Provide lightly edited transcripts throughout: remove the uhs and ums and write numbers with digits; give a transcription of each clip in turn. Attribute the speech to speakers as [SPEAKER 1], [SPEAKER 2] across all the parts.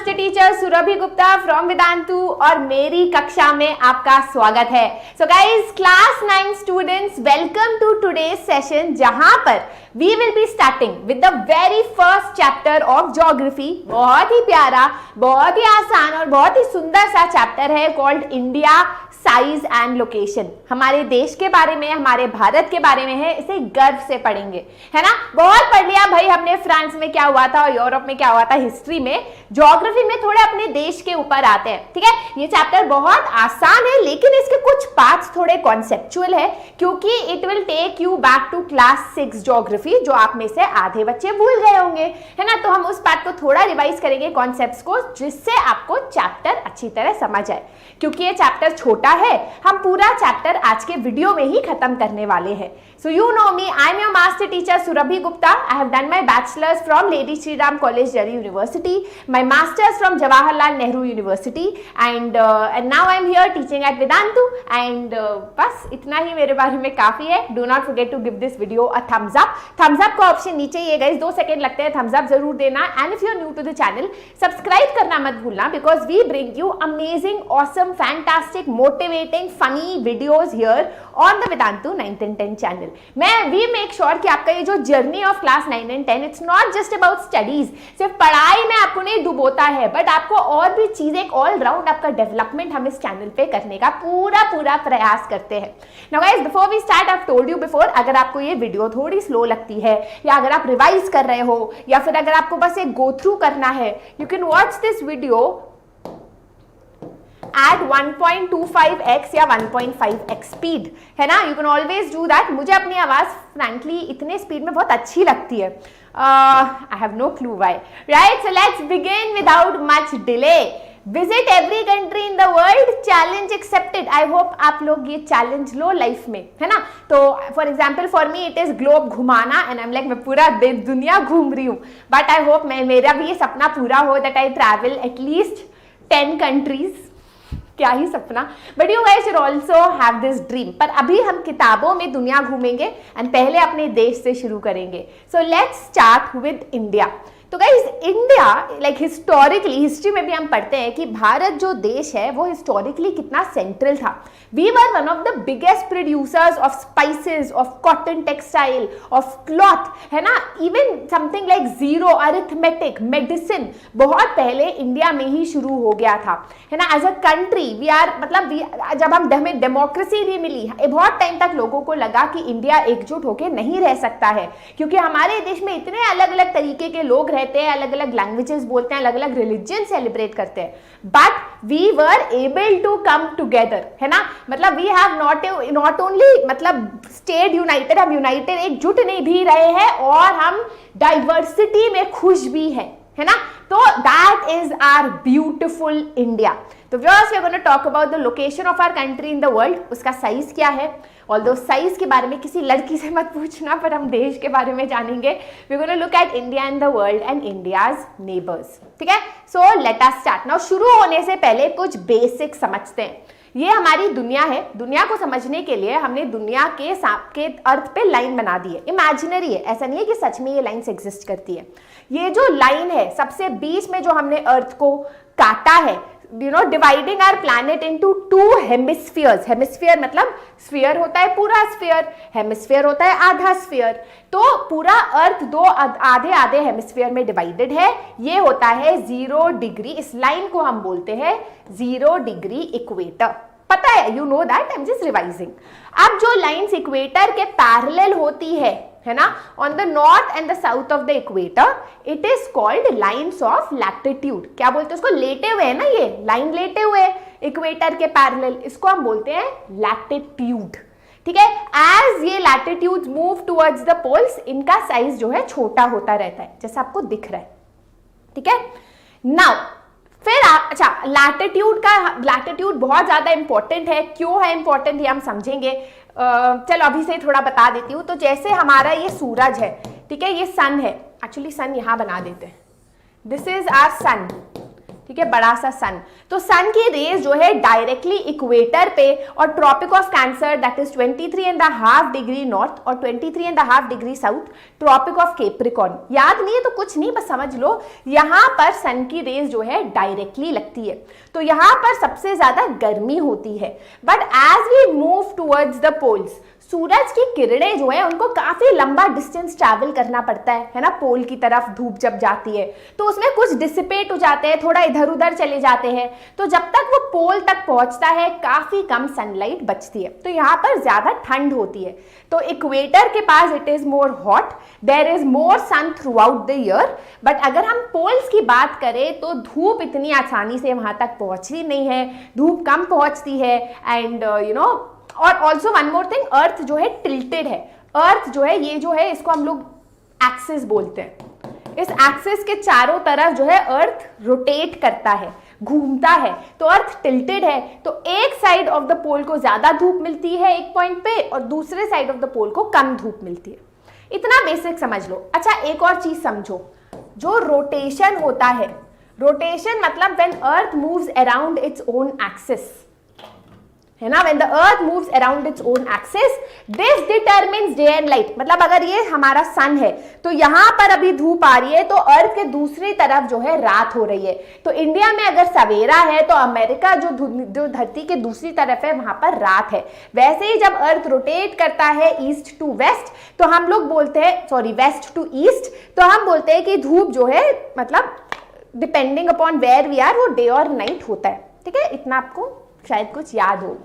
[SPEAKER 1] Master teacher Surabhi Gupta from Vedantu और मेरी कक्षा में आपका स्वागत है। So guys, class 9 students, welcome to today's session जहां पर we will be starting with the very first chapter of geography. बहुत ही प्यारा, बहुत ही आसान और बहुत ही सुंदर सा चैप्टर है called India size and location. हमारे देश के बारे में, हमारे भारत के बारे में है, इसे गर्व से पढ़ेंगे, है ना। बहुत पढ़ लिया भाई हमने, फ्रांस में क्या हुआ था और यूरोप में क्या हुआ था हिस्ट्री में। ज्योग्राफी में थोड़े अपने देश के ऊपर आते हैं, ठीक है। ये चैप्टर बहुत आसान है लेकिन इसके कुछ पार्ट्स थोड़े कॉन्सेप्चुअल है क्योंकि it will take you back to class 6 geography, जो आप में से आधे बच्चे भूल गए होंगे, है ना। तो हम उस पार्ट को थोड़ा रिवाइज करेंगे कॉन्सेप्ट्स को, जिससे आपको चैप्टर अच्छी तरह समझ आए। क्योंकि ये चैप्टर छोटा है, हम पूरा चैप्टर आज के वीडियो में ही खत्म करने वाले हैं। So you know me, I am your master teacher Surabhi Gupta. I have done my bachelors from lady Shri Ram college Delhi university, my masters from Jawaharlal Nehru university and now I am here teaching at Vedantu and बस इतना ही मेरे बारे में काफी है। Do not forget to give this video a thumbs up. Thumbs up का option नीचे ही है गाइस, 2 सेकंड लगते हैं, थम्स अप जरूर देना। And if you are new to the channel, subscribe करना मत भूलना because we bring you amazing, awesome, fantastic, motivating, funny videos here on the Vedantu 9th and 10th channel. We make sure कि आपका ये जो journey of class 9 and 10, it's not just about studies, सिर्फ पढ़ाई में आपको नहीं डुबोता है, बट आपको और भी चीजें, एक ऑल राउंड आपका डेवलपमेंट हम इस चैनल पे करने का पूरा प्रयास करते हैं। Now guys, before we start, I have told you before, अगर आपको ये वीडियो थोड़ी स्लो लगती है या अगर आप रिवाइज कर रहे हो या फिर अगर आपको बस एक गो थ्रू करना है, you can watch this video at 1.25x या 1.5x स्पीड, है ना। You can always do that. मुझे अपनी आवाज फ्रैंकली इतने स्पीड में बहुत अच्छी लगती है। I have no clue why, right. So let's begin without much delay. Visit every country in the world, challenge accepted. I hope आप लोग ये चैलेंज लो लाइफ में, है ना। तो for example for me it is globe घुमाना and I am like, मैं पूरा दुनिया घूम रही हूँ, बट आई होप मेरा भी ये सपना पूरा हो that I travel at least 10 countries. क्या ही सपना, but you guys should also have this dream. पर अभी हम किताबों में दुनिया घूमेंगे एंड पहले अपने देश से शुरू करेंगे। So let's start with India. तो guys, India like historically, history में भी हम पढ़ते हैं कि भारत जो देश है वो हिस्टोरिकली कितना सेंट्रल था। We were one of the biggest producers of spices, of cotton textile, of cloth, है ना। Even something like zero, arithmetic, medicine बहुत पहले इंडिया में ही शुरू हो गया था, है ना। As a country we are, मतलब जब हमें डेमोक्रेसी भी मिली, बहुत टाइम तक लोगों को लगा कि इंडिया एकजुट होकर नहीं रह सकता है क्योंकि हमारे देश में इतने अलग अलग तरीके के लोग रहते हैं, अलग अलग लैंग्वेजेस बोलते हैं, अलग अलग रिलीजन सेलिब्रेट करते हैं, but we were able to come together, है ना। मतलब वी हैव नॉट ओनली मतलब स्टेड यूनाइटेड, हम यूनाइटेड एकजुट नहीं भी रहे हैं और हम डाइवर्सिटी में खुश भी हैं, है ना। तो that is our beautiful India. तो viewers, we are going to talk about the location of our country in the world. उसका साइज क्या है, ऑल्दो साइज के बारे में किसी लड़की से मत पूछना, पर हम देश के बारे में जानेंगे। We are going to look at India in the world and India's neighbours, ठीक है। So let us start now. शुरू होने से पहले कुछ बेसिक समझते हैं। ये हमारी दुनिया है। दुनिया को समझने के लिए हमने दुनिया के सांप के अर्थ पे लाइन बना दी है। इमेजिनरी है, ऐसा नहीं है कि सच में ये लाइन्स एग्जिस्ट करती है। ये जो लाइन है सबसे बीच में जो हमने अर्थ को काटा है, you know, dividing our planet into 2 hemispheres. Hemisphere मतलब स्फीयर होता है पूरा स्फीयर, हेमिस्फीयर होता है आधा स्फीयर। तो पूरा अर्थ 2 आधे आधे हेमिस्फीयर में डिवाइडेड है। ये होता है 0 डिग्री, इस लाइन को हम बोलते हैं 0 डिग्री इक्वेटर। पता है, you know that, I am just revising. अब जो लाइन्स इक्वेटर के पैरेलल होती है ना, on the north and the south of the equator, it is called lines of latitude. क्या बोलते हैं उसको, लेटे हुए है ना, ये लाइन लेटे हुए इक्वेटर के पैरेलल, इसको हम बोलते हैं लैटिट्यूड, ठीक है। एज ये latitudes move towards the poles, इनका साइज जो है छोटा होता रहता है, जैसा आपको दिख रहा है, ठीक है। नाउ फिर अच्छा, लैटिट्यूड बहुत ज्यादा इंपॉर्टेंट है। क्यों है इंपॉर्टेंट ये हम समझेंगे। चलो अभी से थोड़ा बता देती हूँ। तो जैसे हमारा ये सूरज है, ठीक है, ये सन है, एक्चुअली सन यहाँ बना देते हैं, दिस इज आवर सन, ठीक है, बड़ा सा सन। तो सन की रेज जो है डायरेक्टली इक्वेटर पे और tropic of cancer that is 23.5 degree north और 23.5 degree south, tropic of capricorn. याद नहीं है तो कुछ नहीं, बस समझ लो यहां पर सन की रेज जो है डायरेक्टली लगती है, तो यहां पर सबसे ज्यादा गर्मी होती है। But as we move towards the poles, सूरज की किरणें जो है उनको काफी लंबा डिस्टेंस ट्रैवल करना पड़ता है ना, पोल की तरफ धूप जब जाती है तो उसमें कुछ डिसिपेट हो जाते हैं, थोड़ा इधर उधर चले जाते हैं, तो जब तक वो पोल तक पहुंचता है काफी कम सनलाइट बचती है, तो यहाँ पर ज्यादा ठंड होती है। तो इक्वेटर के पास it is more hot, there is more sun throughout the year. But अगर हम पोल्स की बात करें तो धूप इतनी आसानी से वहां तक पहुंचती नहीं है, धूप कम पहुंचती है। एंड और ऑल्सो वन मोर थिंग, अर्थ जो है टिल्टेड है। अर्थ जो है ये जो है इसको हम लोग एक्सिस बोलते हैं। इस एक्सिस के चारों तरफ जो है अर्थ रोटेट करता है, घूमता है, तो अर्थ टिल्टेड है, तो एक साइड ऑफ द पोल को ज्यादा धूप मिलती है एक पॉइंट पे और दूसरे साइड ऑफ द पोल को कम धूप मिलती है। इतना बेसिक समझ लो। अच्छा, एक और चीज समझो, जो रोटेशन होता है, रोटेशन मतलब when earth moves around its own axis, है ना, when the earth moves around its own axis, this determines day and light। मतलब अगर ये हमारा सन है तो यहां पर अभी धूप आ रही है तो अर्थ के दूसरी तरफ जो है रात हो रही है। तो इंडिया में अगर सवेरा है तो अमेरिका जो धरती के दूसरी तरफ है वहां पर रात है। वैसे ही जब अर्थ रोटेट करता है ईस्ट टू वेस्ट तो हम लोग बोलते हैं, सॉरी वेस्ट टू ईस्ट, तो हम बोलते हैं कि धूप जो है मतलब depending upon where we are वो डे और नाइट होता है। ठीक है, इतना आपको शायद कुछ याद हो।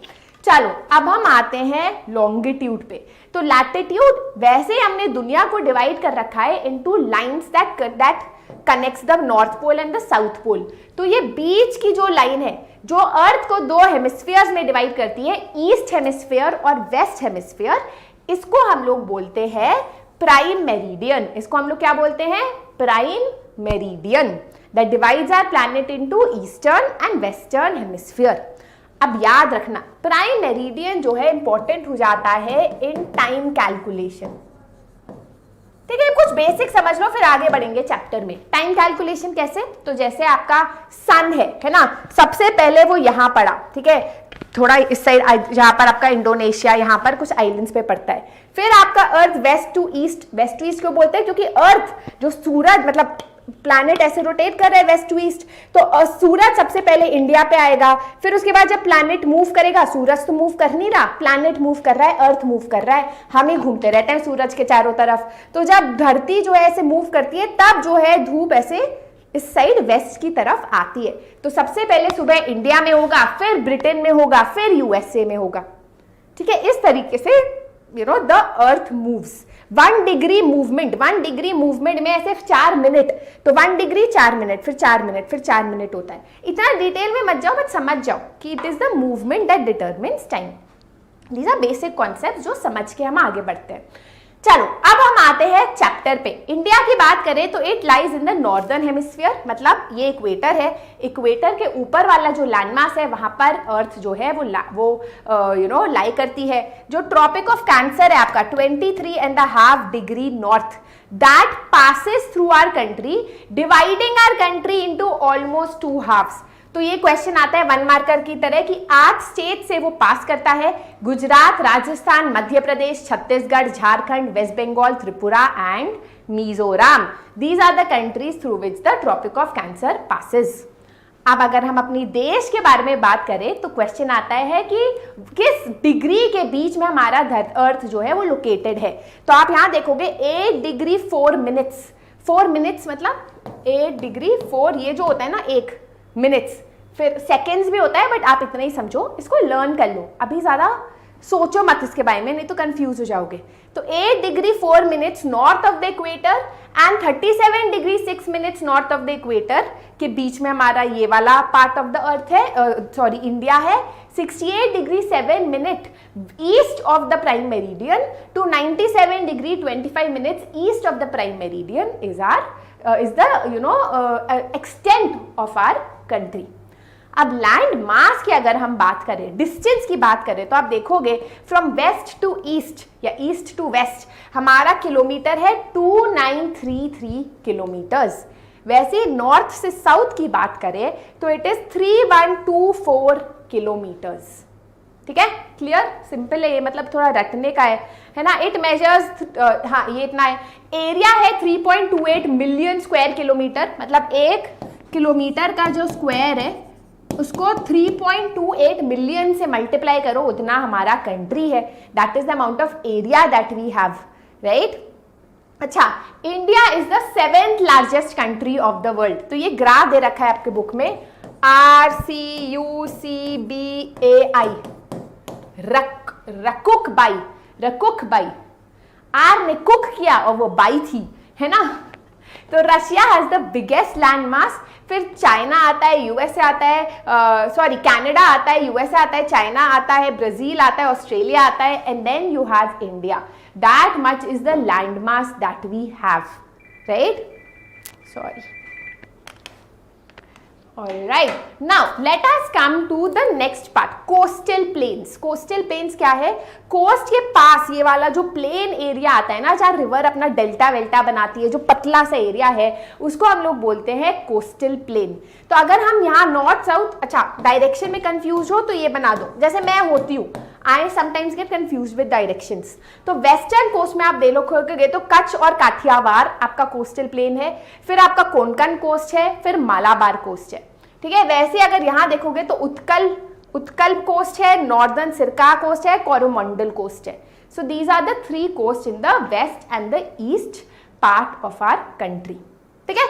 [SPEAKER 1] चलो अब हम आते हैं लॉन्गिट्यूड पे। तो लैटिट्यूड, वैसे ही हमने दुनिया को डिवाइड कर रखा है into lines that connects the north pole and the south pole. तो ये बीच की जो लाइन है जो अर्थ को दो हेमिस्फीयर्स में डिवाइड करती है, ईस्ट हेमिस्फीयर और वेस्ट हेमिस्फीयर, इसको हम लोग बोलते हैं प्राइम मेरिडियन। इसको हम लोग क्या बोलते हैं? Prime meridian that divides our planet into eastern and western hemisphere. अब याद रखना, प्राइम मेरिडियन जो है इंपॉर्टेंट हो जाता है इन टाइम कैलकुलेशन। ठीक है, कुछ बेसिक समझ लो फिर आगे बढ़ेंगे चैप्टर में। टाइम कैलकुलेशन कैसे? तो जैसे आपका सन है ना, सबसे पहले वो यहां पड़ा, ठीक है, थोड़ा इस साइड जहां पर आपका इंडोनेशिया, यहां पर कुछ आइलैंड्स पे पड़ता है। फिर आपका earth west to east, west to east क्यों बोलते हैं? क्योंकि अर्थ जो सूरज मतलब प्लैनेट ऐसे रोटेट कर रहा है वेस्ट टू ईस्ट, तो सूरज सबसे पहले इंडिया पे आएगा, फिर उसके बाद जब प्लैनेट मूव करेगा, सूरज तो मूव कर नहीं रहा, प्लैनेट मूव कर रहा है, अर्थ मूव कर रहा है, हम ही घूमते रहते हैं सूरज के चारों तरफ। तो जब धरती जो है ऐसे मूव करती है तब जो है धूप ऐसे इस साइड वेस्ट की तरफ आती है। तो सबसे पहले सुबह इंडिया में होगा, फिर ब्रिटेन में होगा, फिर यूएसए में होगा। ठीक है, इस तरीके से the earth moves. 1 degree movement, 1 degree movement में ऐसे 4 मिनट, तो 1 डिग्री 4 मिनट, फिर 4 मिनट, फिर 4 मिनट होता है। इतना डिटेल में मत जाओ, बट समझ जाओ कि it is the movement that determines time. These are basic concept जो समझ के हम आगे बढ़ते हैं। चलो अब हम आते हैं चैप्टर पे। इंडिया की बात करें तो it lies in the northern hemisphere, मतलब ये इक्वेटर है, इक्वेटर के ऊपर वाला जो लैंडमास है वहां पर अर्थ जो है वो लाई करती है। जो ट्रॉपिक ऑफ कैंसर है आपका 23.5 degree north, that passes through our country, dividing our country into almost 2 halves. तो ये क्वेश्चन आता है 1 मार्कर की तरह कि 8 स्टेट से वो पास करता है, Gujarat, Rajasthan, Madhya Pradesh, Chhattisgarh, Jharkhand, West Bengal, Tripura and Mizoram. These are the countries through which the tropic of cancer passes. अब अगर हम अपनी देश के बारे में बात करें तो क्वेश्चन आता है कि किस डिग्री के बीच में हमारा अर्थ जो है वो लोकेटेड है। तो आप यहां देखोगे 8 डिग्री 4 मिनट्स, 4 मिनट्स मतलब 8 डिग्री 4, ये जो होता है ना 1 मिनट्स, फिर सेकेंड्स भी होता है, बट आप इतना ही समझो, इसको लर्न कर लो, अभी ज्यादा सोचो मत इसके बारे में, नहीं तो कंफ्यूज हो जाओगे। तो 8 degree 4 minutes north of the equator and 37 degree 6 minutes north of the equator के बीच में हमारा ये वाला पार्ट ऑफ द अर्थ है, सॉरी इंडिया है। 68 degree 7 minute east of the prime meridian to 97 degree 25 minutes east of the prime meridian is the extent of our country। अब land mass की अगर हम बात करें, डिस्टेंस की बात करें, तो आप देखोगे फ्रॉम वेस्ट टू ईस्ट या ईस्ट टू वेस्ट हमारा किलोमीटर है 2933 किलोमीटर्स। वैसे नॉर्थ से साउथ की बात करें तो इट इज 3124 किलोमीटर्स। ठीक है, क्लियर, सिंपल है ये, मतलब थोड़ा रटने का है ना। इट मेजर्स, हाँ ये इतना है। एरिया है 3.28 मिलियन स्क्वायर किलोमीटर, मतलब 1 किलोमीटर का जो स्क्वायर है उसको 3.28 मिलियन से मल्टीप्लाई करो, उतना हमारा कंट्री है। That is the amount of area that we have, right. अच्छा, India is the 7th largest country of the world. तो ये ग्राफ दे रखा है आपके बुक में, RCUCBAI, रकुक बाई, आर ने कुक किया और वो बाई थी, है ना। तो Russia has the biggest land mass, फिर चाइना आता है, यूएसए आता है, कनाडा आता है, यूएसए आता है, चाइना आता है, ब्राजील आता है, ऑस्ट्रेलिया आता है, and then you have India. That much is the land mass that we have, right. Sorry, Alright, now let us come to the next part, coastal plains. Coastal plains क्या है? Coast के पास ये वाला जो plain area आता है ना, जहाँ रिवर अपना डेल्टा वेल्टा बनाती है, जो पतला सा एरिया है, उसको हम लोग बोलते हैं कोस्टल प्लेन। तो अगर हम यहाँ नॉर्थ साउथ, अच्छा डायरेक्शन में कंफ्यूज हो तो ये बना दो, जैसे मैं होती हूँ, I sometimes get confuse with directions. तो वेस्टर्न कोस्ट में आप देखोगे तो कच्छ और काठियावाड़ आपका कोस्टल प्लेन है, फिर आपका कोंकण कोस्ट है, फिर मालाबार कोस्ट है। ठीक है, वैसे अगर यहां देखोगे तो उत्कल कोस्ट है, नॉर्दर्न सिरका कोस्ट है, कोरोमंडल कोस्ट है। So these are the 3 coast in the west and the east part of our country. ठीक है,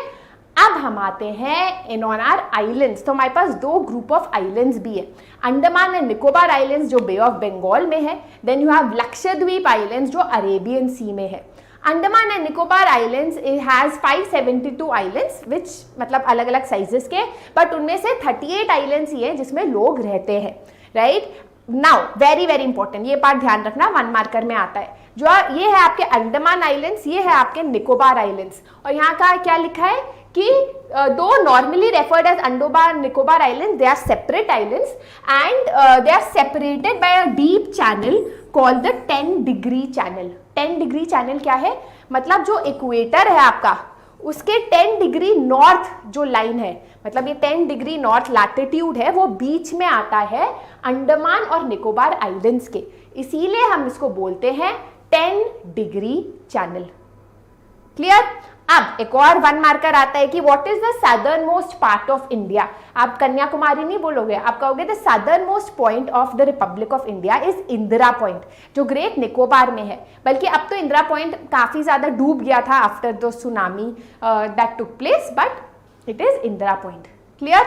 [SPEAKER 1] अब हम आते हैं इन ऑन आर आइलैंड्स। तो हमारे पास 2 ग्रुप ऑफ आइलैंड्स भी है, अंडमान एंड निकोबार आइलैंड्स जो बे ऑफ बंगाल में है, then you have Lakshadweep islands जो अरेबियन सी में है। Andaman and Nicobar islands has 572 islands which मतलब अलग अलग साइजेस के, बट उनमें से 38 आइलैंड्स ही है जिसमें लोग रहते हैं, right. Now very very important, ये पार्ट ध्यान रखना, 1 मार्कर में आता है। जो ये है आपके अंडमान आइलैंड्स, ये है आपके निकोबार आइलैंड्स, और यहाँ का क्या लिखा है कि though normally referred as Andaman Nicobar islands, they are separate islands and they are separated by a deep channel called the 10 degree channel. 10 degree channel क्या है? मतलब जो इक्वेटर है आपका, उसके 10 डिग्री नॉर्थ जो लाइन है, मतलब ये 10 डिग्री नॉर्थ लैटिट्यूड है, वो बीच में आता है अंडमान और निकोबार आइलैंड्स के, इसीलिए हम इसको बोलते हैं 10 डिग्री चैनल। क्लियर? अब एक और 1 मार्कर आता है कि what is the southern most part of India. आप कन्याकुमारी नहीं बोलोगे, आप कहोगे the southern most point of the Republic of India is Indira point, जो ग्रेट निकोबार में है। बल्कि अब तो इंदिरा पॉइंट काफी ज्यादा डूब गया था after the tsunami that took place, but it is Indira point. Clear?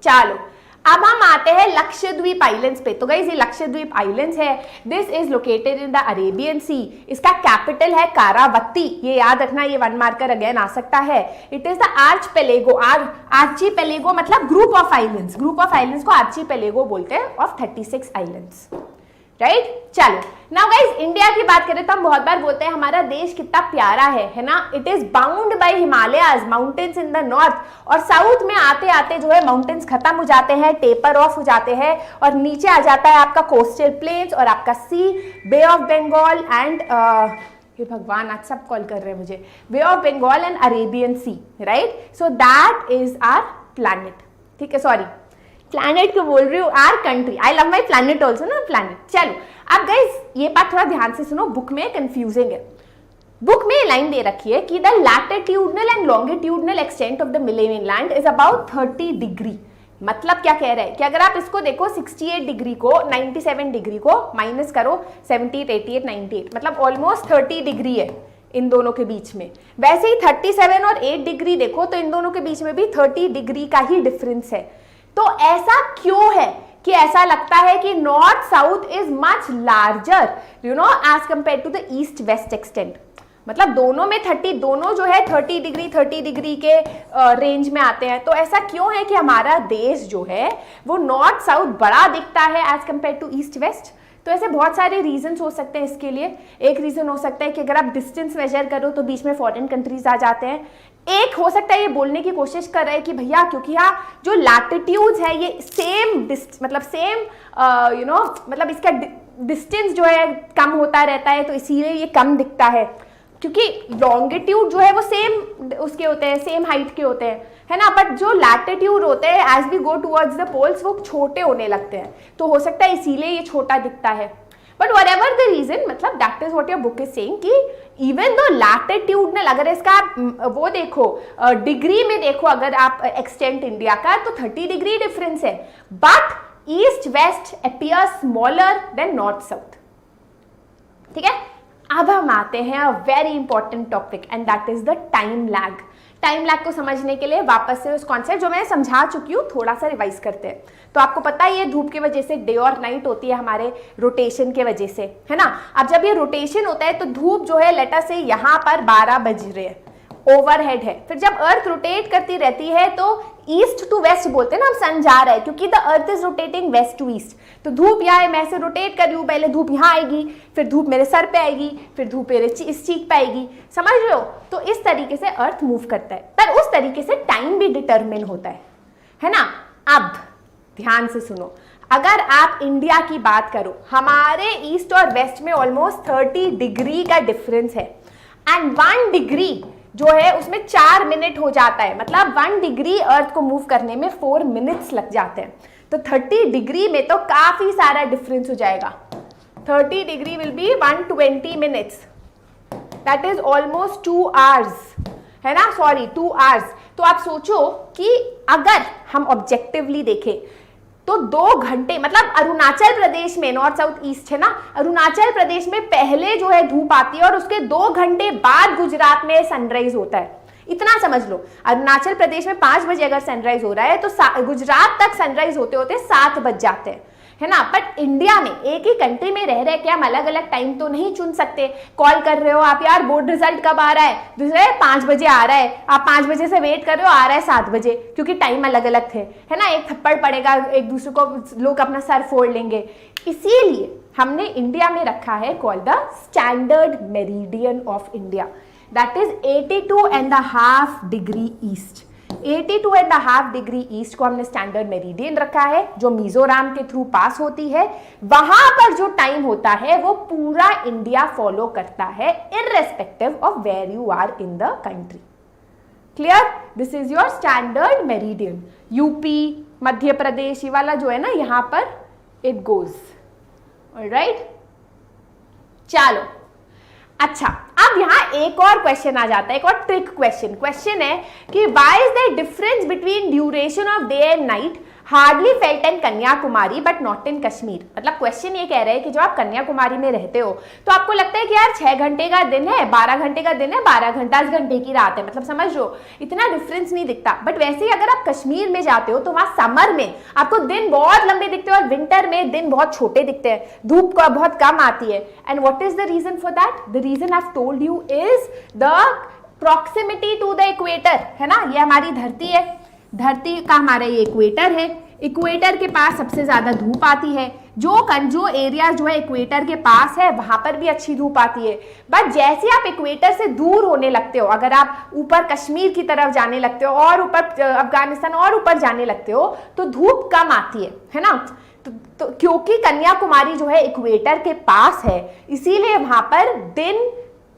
[SPEAKER 1] चलो अब हम आते हैं लक्षद्वीप आइलैंड्स पे। तो गाइस ये लक्षद्वीप आइलैंड्स है, this is located in the Arabian sea, इसका कैपिटल है कारावती, ये याद रखना, ये 1 मार्कर अगेन आ सकता है। इट इज द आर्चपेलेगो, आर्चीपेलेगो मतलब group of islands, group of islands को आर्चीपेलेगो बोलते हैं, ऑफ 36 आइलैंड्स, राइट। चलो नाउ गाइस इंडिया की बात करें तो हम बहुत बार बोलते हैं हमारा देश कितना प्यारा है ना। It is bound by Himalayas, mountains in the north, और साउथ में आते आते जो है माउंटेन्स खत्म हो जाते हैं, टेपर ऑफ हो जाते हैं, और नीचे आ जाता है आपका कोस्टल प्लेन्स और आपका sea, bay of Bengal and ये भगवान आज सब कॉल कर रहे हैं मुझे, bay of Bengal and Arabian sea, right. So that is our planet. ठीक है, सॉरी प्लैनेट को बोल रही हूँ, our country, I love my planet also ना, प्लैनेट। चलो अब गाइस ये बात थोड़ा ध्यान से सुनो, बुक में कंफ्यूजिंग है। बुक में लाइन दे रखी है कि the latitudinal and longitudinal extent of the मिलेनियन लैंड इज अबाउट 30 डिग्री। मतलब क्या कह रहा है कि अगर आप इसको देखो 68 डिग्री को 97 डिग्री को माइनस करो 78, 88, 98, मतलब ऑलमोस्ट 30 डिग्री है इन दोनों के बीच में। वैसे ही 37 और 8 डिग्री देखो तो इन दोनों के बीच में भी 30 डिग्री का ही डिफरेंस है। तो ऐसा क्यों है कि ऐसा लगता है कि north south is much larger you know as compare to the east west extent. मतलब दोनों में 30, दोनों जो है 30 डिग्री के रेंज में आते हैं। तो ऐसा क्यों है कि हमारा देश जो है वो नॉर्थ साउथ बड़ा दिखता है as compare to east west. तो ऐसे बहुत सारे रीजंस हो सकते हैं इसके लिए। एक रीजन हो सकता है कि अगर आप डिस्टेंस मेजर करो तो बीच में फॉरेन कंट्रीज आ जाते हैं। एक हो सकता है ये बोलने की कोशिश कर रहे हैं कि भैया क्योंकि यहाँ जो लैटिट्यूड्स है ये सेम मतलब सेम यू नो मतलब इसका डिस्टेंस जो है कम होता रहता है तो इसीलिए ये कम दिखता है। क्योंकि लॉन्गिट्यूड जो है वो सेम उसके होते हैं, सेम हाइट के होते हैं, है ना, बट जो लैटिट्यूड होते हैं as we go towards the poles वो छोटे होने लगते हैं, तो हो सकता है इसीलिए ये छोटा दिखता है। But whatever the region, मतलब that is what your book is saying कि इवन दो लैटिट्यूडनल, अगर इसका वो देखो डिग्री में देखो, अगर आप एक्सटेंट इंडिया का, तो 30 डिग्री डिफरेंस है, but east west appear smaller than north south. ठीक है, अब हम आते हैं a very important topic and that is the time lag. Time lag को समझने के लिए वापस से उस कॉन्सेप्ट जो मैं समझा चुकी हूँ थोड़ा सा रिवाइज करते हैं। तो आपको पता है ये धूप की वजह से डे और नाइट होती है हमारे रोटेशन के वजह से, है ना। अब जब ये रोटेशन होता है तो धूप जो है लेटर से यहाँ पर 12 बज रहे हैं, ओवरहेड है, फिर जब अर्थ रोटेट करती रहती है तो ईस्ट टू वेस्ट बोलते हैं ना, हम सन जा रहा है क्योंकि the earth is rotating west to east. तो धूप यहाँ है, मैं ऐसे रोटेट कर रही हूँ, पहले धूप यहाँ आएगी, फिर धूप मेरे सर पे आएगी, फिर धूप मेरे इस चीक पे आएगी, समझ रहे हो। तो इस तरीके से अर्थ मूव करता है, पर उस तरीके से टाइम भी डिटरमिन होता है ना। अब ध्यान से सुनो, अगर आप इंडिया की बात करो, हमारे ईस्ट और वेस्ट में ऑलमोस्ट 30 डिग्री का डिफरेंस है एंड 1 डिग्री जो है उसमें 4 मिनट हो जाता है, मतलब 1 डिग्री अर्थ को मूव करने में 4 मिनट्स लग जाते हैं। तो 30 डिग्री में तो काफी सारा डिफरेंस हो जाएगा। 30 degree will be 120 minutes, that is almost 2 hours, है ना, सॉरी 2 आवर्स। तो आप सोचो कि अगर हम ऑब्जेक्टिवली देखें तो 2 घंटे, मतलब अरुणाचल प्रदेश में, नॉर्थ साउथ ईस्ट है ना, अरुणाचल प्रदेश में पहले जो है धूप आती है और उसके 2 घंटे बाद गुजरात में सनराइज होता है। इतना समझ लो, अरुणाचल प्रदेश में 5 बजे अगर सनराइज हो रहा है तो गुजरात तक सनराइज होते होते 7 बज जाते हैं, है ना। बट इंडिया में एक ही कंट्री में रह रहे के हम अलग अलग टाइम तो नहीं चुन सकते। कॉल कर रहे हो आप, यार बोर्ड रिजल्ट कब आ रहा है, दूसरे 5 बजे आ रहा है, आप 5 बजे से वेट कर रहे हो, आ रहा है 7 बजे, क्योंकि टाइम अलग अलग थे, है ना। एक थप्पड़ पड़ेगा, एक दूसरे को लोग अपना सर फोड़ लेंगे। इसीलिए हमने इंडिया में रखा है called the standard meridian of India, that is 82.5 degree east. 82.5 degree east को हमने स्टैंडर्ड मेरिडियन रखा है, जो मिजोरम के थ्रू पास होती है। वहां पर जो टाइम होता है वो पूरा इंडिया फॉलो करता है, irrespective of where you are in the country. Clear, this is your standard meridian. UP, Madhya Pradesh, ये वाला जो है ना, यहां पर इट गोज, ऑलराइट। चलो, अच्छा, अब यहाँ एक और क्वेश्चन आ जाता है, एक और ट्रिक क्वेश्चन। क्वेश्चन है कि why is the difference between duration of day and night hardly felt in Kanyakumari but not in Kashmir. मतलब क्वेश्चन ये कह रहे हैं कि जब आप कन्याकुमारी में रहते हो तो आपको लगता है कि यार 6 घंटे का दिन है, 12 घंटे का दिन है, 10 घंटे की रात है, मतलब समझ लो इतना डिफरेंस नहीं दिखता। बट वैसे ही अगर आप कश्मीर में जाते हो तो वहां समर में आपको दिन बहुत लंबे दिखते हैं और विंटर में दिन बहुत छोटे दिखते हैं, धूप का बहुत कम आती है। And what is the reason for that? The reason I have told you is the proximity to the equator, है ना। ये हमारी धरती है, धरती का हमारा ये इक्वेटर है, इक्वेटर के पास सबसे ज्यादा धूप आती है। जो एरिया जो है इक्वेटर के पास है वहां पर भी अच्छी धूप आती है। बट जैसे आप इक्वेटर से दूर होने लगते हो, अगर आप ऊपर कश्मीर की तरफ जाने लगते हो और ऊपर अफगानिस्तान और ऊपर जाने लगते हो तो धूप कम आती है ना। तो क्योंकि कन्याकुमारी जो है इक्वेटर के पास है, इसीलिए वहां पर दिन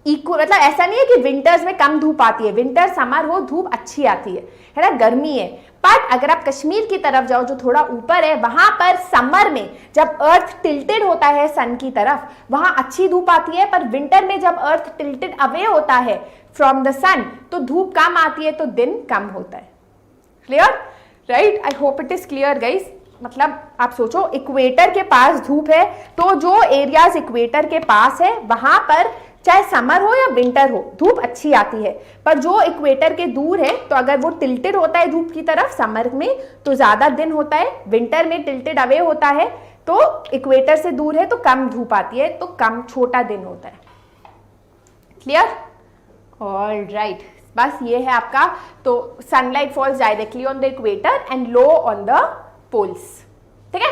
[SPEAKER 1] मतलब ऐसा नहीं है कि विंटर्स में कम धूप आती है, विंटर समर हो धूप अच्छी आती है ना, गर्मी है। बट अगर आप कश्मीर की तरफ जाओ जो थोड़ा ऊपर है, वहां पर समर में जब अर्थ टिल्टेड होता है सन की तरफ वहां अच्छी धूप आती है, पर विंटर में जब अर्थ टिल्टेड अवे होता है फ्रॉम द सन तो धूप कम आती है, तो दिन कम होता है। Clear, right? I hope it is clear guys. मतलब आप सोचो इक्वेटर के पास धूप है, तो जो एरियाज इक्वेटर के पास है वहां पर चाहे समर हो या विंटर हो धूप अच्छी आती है। पर जो इक्वेटर के दूर है तो अगर वो टिल्टेड होता है धूप की तरफ समर में तो ज्यादा दिन होता है, विंटर में टिल्टेड अवे होता है तो इक्वेटर से दूर है तो कम धूप आती है, तो कम छोटा दिन होता है। क्लियर? ऑलराइट, बस ये है आपका। तो sunlight falls directly on the equator and low on the poles. ठीक है,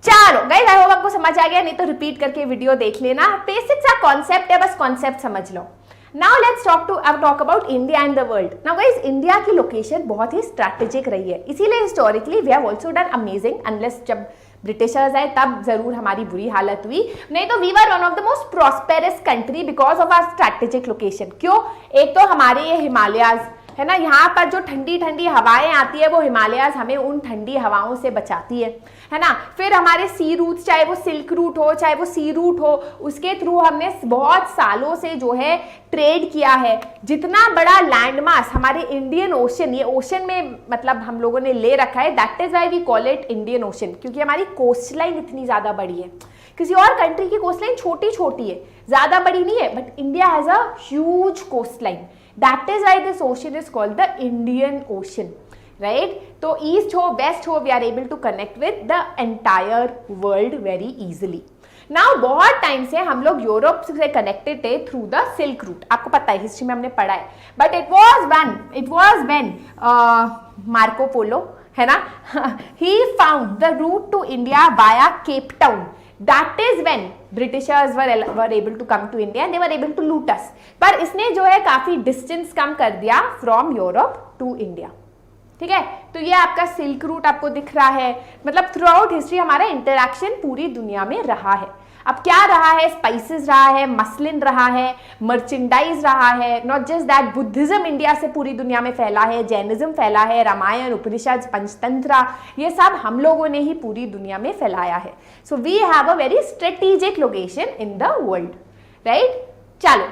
[SPEAKER 1] चलो गाइस, आई होप आपको समझ आ गया, नहीं तो रिपीट करके वीडियो देख लेना। बेसिक सा कॉन्सेप्ट है, बस कॉन्सेप्ट समझ लो। Now let's talk about India and the world. Now guys, India की लोकेशन बहुत ही स्ट्रैटेजिक रही है, इसीलिए historically we have also done amazing, unless जब ब्रिटिशर्स आए तब जरूर हमारी बुरी हालत हुई, नहीं तो we were one of the most prosperous country because of our strategic location. क्यों? एक तो हमारे ये हिमालयाज है ना, यहाँ पर जो ठंडी ठंडी हवाएं आती है वो हिमालयाज हमें उन ठंडी हवाओं से बचाती है ना। फिर हमारे सी रूट्स, चाहे वो सिल्क रूट हो चाहे वो सी रूट हो, उसके थ्रू हमने बहुत सालों से जो है ट्रेड किया है। जितना बड़ा लैंड मास हमारे इंडियन ओशन, ये ओशन में मतलब हम लोगों ने ले रखा है, that is why we call it Indian ocean, क्योंकि हमारी कोस्ट लाइन इतनी ज्यादा बड़ी है। किसी और कंट्री की कोस्ट लाइन छोटी छोटी है, ज्यादा बड़ी नहीं है, but India has a huge coast line. That is why this ocean is called the Indian Ocean, right? तो ईस्ट हो वेस्ट हो, we are able to connect with the entire world very easily. Now बहुत time से हम लोग Europe से connected थे through the silk route, आपको पता है, हिस्ट्री में हमने पढ़ा है। But it was when Marco Polo है ना, he found the route to India via Cape Town. That is when Britishers were able to come to India and they were able to loot us. पर इसने जो है काफी distance कम कर दिया from Europe to India, ठीक है। तो ये आपका सिल्क रूट आपको दिख रहा है, मतलब थ्रू आउट हिस्ट्री हमारा इंटरैक्शन पूरी दुनिया में रहा है। अब क्या रहा है? स्पाइसेस रहा है, मसलिन रहा है, मर्चेंडाइज रहा है, not just that, Buddhism India से पूरी दुनिया में फैला है, जैनिज्म फैला है, रामायण, उपनिषद, पंचतंत्र, ये सब हम लोगों ने ही पूरी दुनिया में फैलाया है। So we have a very strategic location in the world, right. चलो,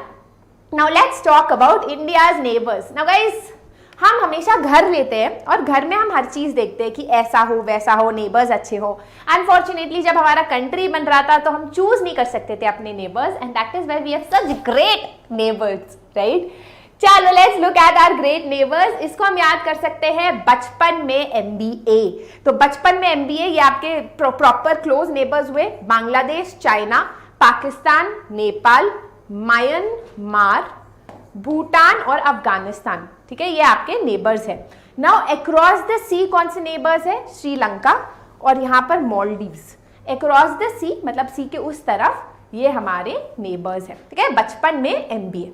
[SPEAKER 1] now let's talk about India's neighbours. Now guys, हम हमेशा घर लेते हैं और घर में हम हर चीज देखते हैं कि ऐसा हो वैसा हो, नेबर्स अच्छे हो। अनफॉर्चुनेटली जब हमारा कंट्री बन रहा था तो हम चूज नहीं कर सकते थे अपने neighbours, and that is why we have such great neighbours, right. चलो let's look at our great neighbours. इसको हम याद कर सकते हैं बचपन में MBA। तो बचपन में MBA, ये आपके प्रॉपर क्लोज नेबर्स हुए, बांग्लादेश, चाइना, पाकिस्तान, नेपाल, म्यांमार, भूटान और अफगानिस्तान, ठीक है, ये आपके नेबर्स है। नाउ अक्रॉस द सी कौन से नेबर्स है? श्रीलंका और यहाँ पर मॉलडीव्स। अक्रॉस द सी मतलब सी के उस तरफ, ये हमारे नेबर्स है, ठीक है। बचपन में MBA,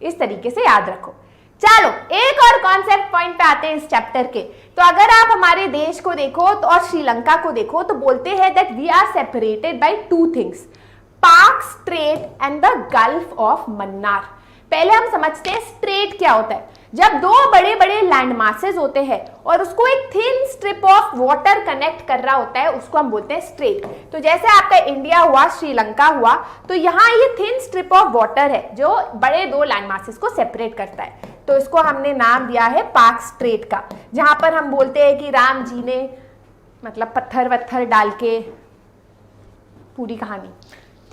[SPEAKER 1] इस तरीके से याद रखो। चलो एक और कॉन्सेप्ट पॉइंट पे आते हैं इस चैप्टर के। तो अगर आप हमारे देश को देखो तो और श्रीलंका को देखो तो बोलते हैं that we are separated by two things, Palk strait and the gulf of Mannar. पहले हम समझते हैं स्ट्रेट क्या होता है। जब दो बड़े बड़े लैंड मासेस होते हैं और उसको एक thin strip of water connect कर रहा होता है, उसको हम बोलते हैं स्ट्रेट। तो जैसे आपका इंडिया हुआ, श्रीलंका हुआ, तो यहाँ ये थिन स्ट्रिप ऑफ वाटर है जो बड़े दो लैंड मासेस को सेपरेट करता है। तो इसको हमने नाम दिया है पाक स्ट्रेट का, जहां पर हम बोलते हैं कि राम जी ने मतलब पत्थर वत्थर डाल के, पूरी कहानी,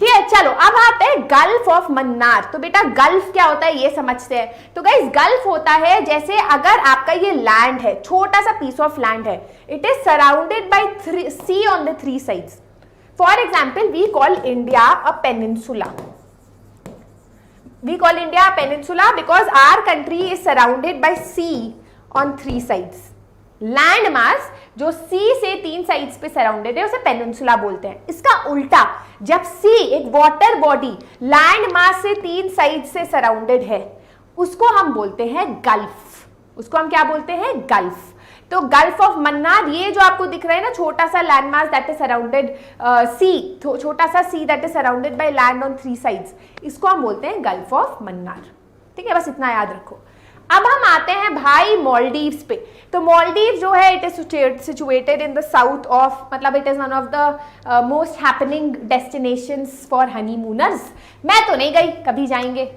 [SPEAKER 1] ठीक है। चलो अब आते हैं गल्फ ऑफ मन्नार। तो बेटा गल्फ क्या होता है ये समझते हैं। तो गाइस गल्फ होता है जैसे अगर आपका ये लैंड है, छोटा सा पीस ऑफ लैंड है, it is surrounded by sea on the three sides. For example we call India a peninsula. We call India a peninsula because our country is surrounded by sea on three sides. Land mass जो सी से तीन sides पे surrounded है उसे peninsula बोलते हैं। इसका उल्टा, जब सी एक वाटर बॉडी लैंड मास से तीन साइड से सराउंडेड है, उसको हम बोलते हैं गल्फ। उसको हम क्या बोलते हैं? गल्फ। तो गल्फ ऑफ मन्नार, ये जो आपको दिख रहा है ना छोटा सा land mass that is surrounded sea, छोटा सा sea that is surrounded by land on three sides, इसको हम बोलते हैं गल्फ ऑफ मन्नार। ठीक है, बस इतना याद रखो। अब हम आते हैं भाई मालदीव्स पे। तो मालदीव जो है it is situated in the south of, मतलब it is one of the most happening destinations for honeymooners. मैं तो नहीं गई, कभी जाएंगे।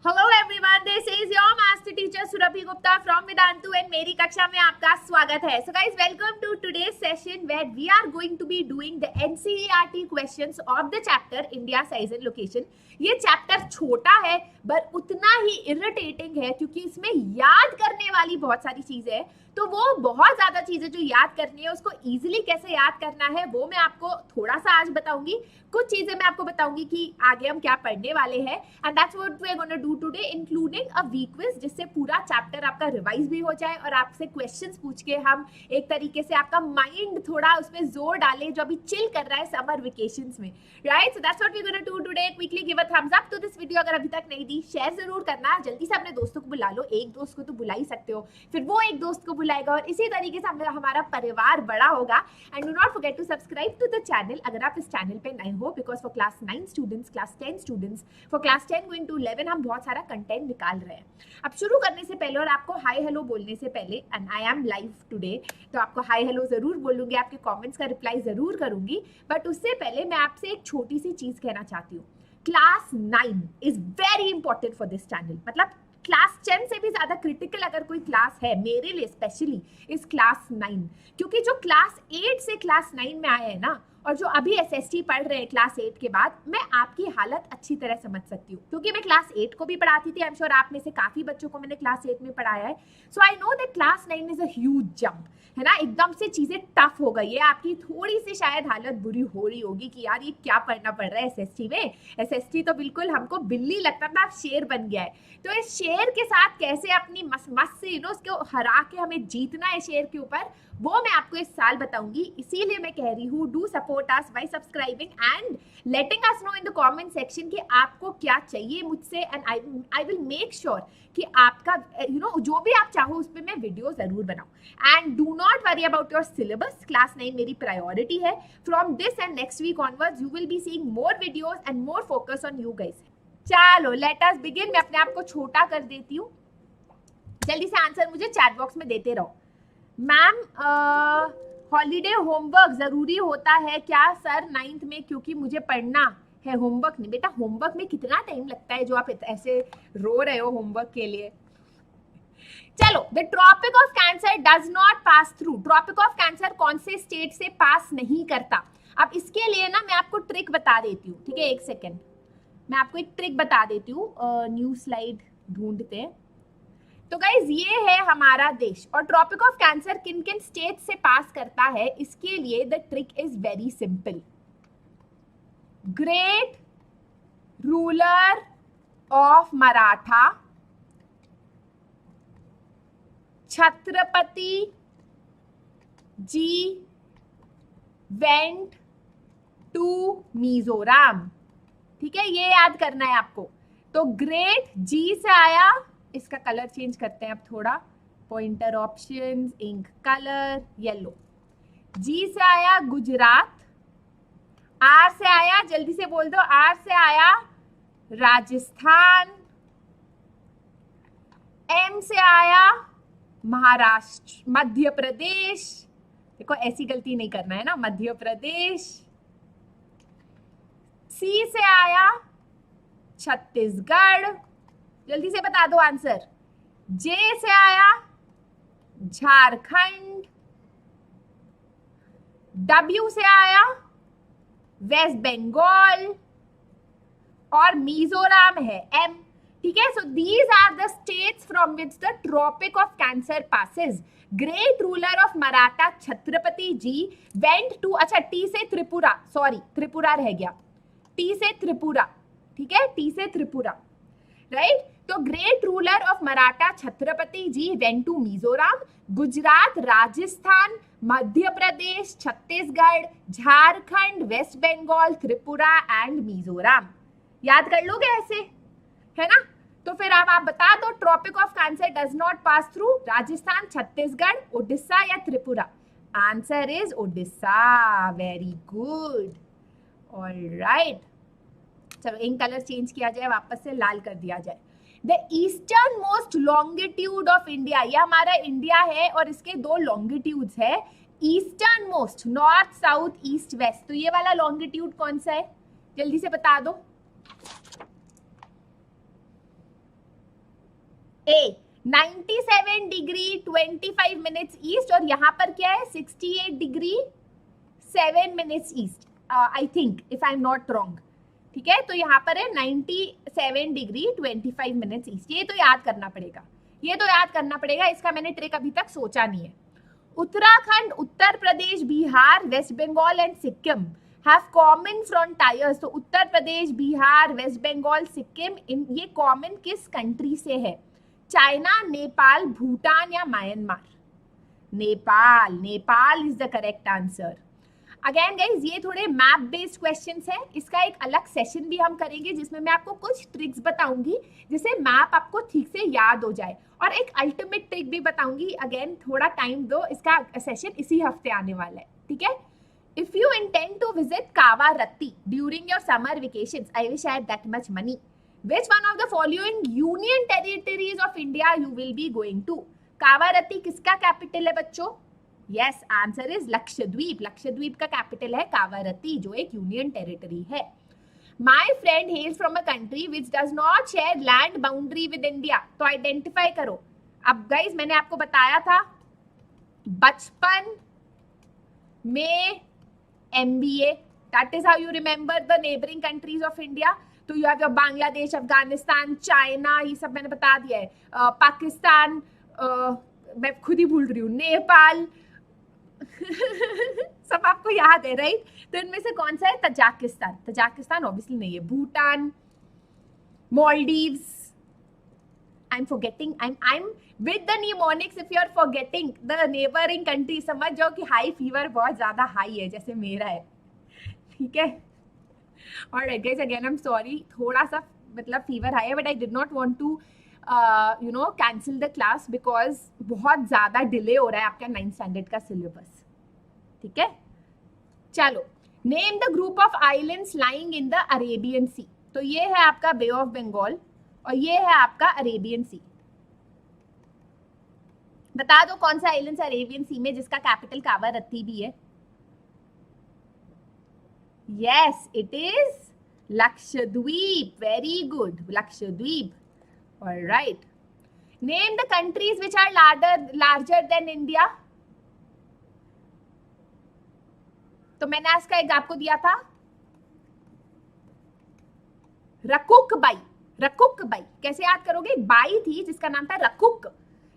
[SPEAKER 1] Hello everyone, this is your master teacher Surabhi Gupta from Vedantu and मेरी कक्षा में आपका स्वागत है। So guys, welcome to today's session where we are going to be doing the NCERT questions of the chapter India Size and Location। ये chapter छोटा है पर उतना ही इरिटेटिंग है क्योंकि इसमें याद करने वाली बहुत सारी चीजें हैं। तो वो बहुत ज्यादा चीजें जो याद करनी है उसको इजीली कैसे याद करना है वो मैं आपको थोड़ा सा आज बताऊंगी। कुछ चीजें मैं आपको बताऊंगी कि आगे हम क्या पढ़ने वाले हैं, and that's what we are gonna do do today, including a week quiz, जिससे पूरा चैप्टर आपका रिवाइज भी हो जाए और आपसे क्वेश्चंस पूछ के हम एक तरीके से आपका माइंड थोड़ा उसमें जोर डाले जो अभी चिल कर रहा है समर वेकेशंस में, right? So that's what we gonna do today. Quickly give a thumbs up to this video अगर अभी तक नहीं दी, शेयर जरूर करना, जल्दी से अपने दोस्तों को बुला लो, एक दोस्त को तो बुला ही सकते हो, फिर वो एक दोस्त को बुलाएगा और इसी तरीके से हमारा परिवार बड़ा होगा। And do not forget to subscribe to the channel अगर आप इस चैनल पे नए हो, because for class 9 students, class 10 students, for class 10 going to 11 हम बहुत सारा कंटेंट निकाल रहे हैं। अब शुरू करने से पहले और आपको हाय हेलो बोलने से पहले, and I am live today, तो आपको हाय हेलो जरूर बोलूंगी, आपके कमेंट्स का रिप्लाई जरूर करूंगी, बट उससे पहले मैं आपसे एक छोटी सी चीज कहना चाहती हूँ। Class 9 is very important for this channel, मतलब क्लास 10 से भी ज्यादा क्रिटिकल अगर कोई क्लास है मेरे लिए स्पेशली इज क्लास 9, क्योंकि जो क्लास 8 से क्लास 9 में आए हैं ना, और जो अभी एसएसटी पढ़ रहे हैं क्लास 8 के बाद, मैं आपकी हालत अच्छी तरह समझ सकती हूँ, क्योंकि मैं क्लास 8 को भी पढ़ाती थी। आई एम श्योर आप में से काफी बच्चों को मैंने क्लास 8 में पढ़ाया है। So I know that class 9 is a huge jump, है ना, एकदम से चीजें टफ हो गई है, आपकी थोड़ी सी शायद हालत बुरी हो रही होगी कि यार ये क्या पढ़ना पड़ रहा है एसएसटी में, एसएसटी तो बिल्कुल हमको बिल्ली लगता था, शेर बन गया है। तो इस शेर के साथ कैसे अपनी मस्त से उसको हरा के हमें जीतना है शेर के ऊपर, वो मैं आपको इस साल बताऊंगी। इसीलिए मैं कह रही हूँ do support us bye subscribing and letting us know in the comment section कि आपको क्या चाहिए मुझसे, and I will make sure कि आपका जो भी आप चाहो उस पर मैं वीडियो जरूर बनाऊं। And do not worry about your syllabus, class 9 मेरी प्रायोरिटी है। From this and next week onwards you will be seeing more videos and more focus on you guys. चलो लेट अस बिगिन। मैं अपने आप को छोटा कर देती हूँ, जल्दी से आंसर मुझे चैट बॉक्स में देते रहो। मैम हॉलीडे होमवर्क जरूरी होता है क्या सर 9th में, क्योंकि मुझे पढ़ना है। होमवर्क नहीं बेटा, होमवर्क में कितना टाइम लगता है जो आप ऐसे रो रहे हो होमवर्क के लिए। चलो, the tropic of cancer does not pass through. Tropic of cancer कौन से स्टेट से पास नहीं करता? अब इसके लिए ना मैं आपको ट्रिक बता देती हूँ, ठीक है, एक सेकेंड मैं आपको एक ट्रिक बता देती हूँ। न्यू स्लाइड ढूंढते हैं। तो गाइज ये है हमारा देश, और ट्रॉपिक ऑफ कैंसर किन किन स्टेट से पास करता है, इसके लिए the trick is very simple. Great ruler of Maratha Chhatrapati ji went to Mizoram, ठीक है, ये याद करना है आपको। तो ग्रेट जी से आया, इसका कलर चेंज करते हैं अब थोड़ा, pointer options, ink colour yellow. G से आया गुजरात, आर से आया, जल्दी से बोल दो, आर से आया राजस्थान, एम से आया महाराष्ट्र, मध्य प्रदेश, देखो ऐसी गलती नहीं करना है ना, मध्य प्रदेश। सी से आया छत्तीसगढ़, जल्दी से बता दो आंसर। जे से आया झारखंड, डब्ल्यू से आया वेस्ट बंगाल, और मिजोरम है एम, ठीक है। So these are the states from which the tropic of cancer passes. Great ruler of Maratha Chhatrapati ji went to, अच्छा टी से त्रिपुरा, सॉरी त्रिपुरा रह गया, टी से त्रिपुरा, ठीक है, टी से त्रिपुरा, राइट। तो great ruler of Maratha Chhatrapati ji went to Mizoram, Gujarat, Rajasthan, Madhya Pradesh, Chhattisgarh, Jharkhand, West Bengal, Tripura and Mizoram. याद कर लोगे ऐसे, है ना? तो फिर अब आप बता दो tropic of cancer does not pass through Rajasthan, Chhattisgarh, Odisha या Tripura. Answer is Odisha. Very good, alright. चलो इंक कलर चेंज किया जाए, वापस से लाल कर दिया जाए। The eastern most longitude of India, ये हमारा इंडिया है और इसके दो लॉन्गिट्यूड्स है। Eastern most, north, south, east, west, तो ये वाला लॉन्गिट्यूड कौन सा है, जल्दी से बता दो। ए 97 डिग्री 25 मिनट्स ईस्ट, और यहाँ पर क्या है 68 degree 7 minutes east, I think if I am not wrong, ठीक है। तो यहाँ पर है 97 डिग्री 25 मिनट्स ईस्ट। ये तो याद करना पड़ेगा, ये तो याद करना पड़ेगा, इसका मैंने ट्रिक अभी तक सोचा नहीं है। Uttarakhand, Uttar Pradesh, Bihar, West Bengal and Sikkim have common frontiers, तो उत्तर प्रदेश, बिहार, वेस्ट बंगाल, सिक्किम, ये कॉमन किस कंट्री से है? चाइना, नेपाल, भूटान या Myanmar? Nepal, Nepal is the correct answer. Again guys ये थोड़े मैप बेस्ड क्वेश्चंस हैं, इसका एक अलग सेशन भी हम करेंगे जिसमें मैं आपको कुछ ट्रिक्स बताऊंगी जिससे मैप आपको ठीक से याद हो जाए, और एक अल्टीमेट ट्रिक भी बताऊंगी। अगेन थोड़ा टाइम दो, इसका सेशन इसी हफ्ते आने वाला है, ठीक है। If you intend to visit Kavaratti during your summer vacations, I wish I had that much money, which one of the following union territories of India you will be going to? Kavaratti किसका capital है बच्चों? Yes, answer is Lakshadweep. Lakshadweep का capital है कावारत्ती, जो एक union territory है। My friend हेल्स from a country which does not share land boundary with India, तो identify करो। अब गाइज मैंने आपको बताया था बचपन में MBA, that is how you remember the neighbouring countries of India. तो you have your Bangladesh, Afghanistan, China, ये सब मैंने बता दिया है, पाकिस्तान, मैं खुद ही भूल रही हूँ, नेपाल सब आपको याद है राइट। तो इनमें से कौन सा है? तजाकिस्तान। तजाकिस्तान ऑब्वियसली नहीं है। Bhutan, Maldives, I am forgetting, I am with the mnemonics, if you are forgetting the neighbouring country समझ जाओ कि हाई फीवर बहुत ज्यादा हाई है, जैसे मेरा है, ठीक है। और guys again I am sorry, थोड़ा सा मतलब फीवर हाई है, but I did not want to you know cancel the class because बहुत ज़्यादा डिले हो रहा है आपका 9th स्टैंडर्ड का सिलेबस, ठीक है। चलो, name the group of islands lying in the Arabian sea, तो ये है आपका बे ऑफ बंगाल और ये है आपका अरेबियन सी। बता दो कौन सा आइलैंड अरेबियन सी में जिसका कैपिटल कावारत्ती भी है? Yes, it is Lakshadweep. Very good, Lakshadweep. All right. Name the countries which are larger than India. तो मैंने आज का एक आपको दिया था रकुक बाई। रकुक बाई कैसे याद करोगे? बाई थी जिसका नाम था रकुक,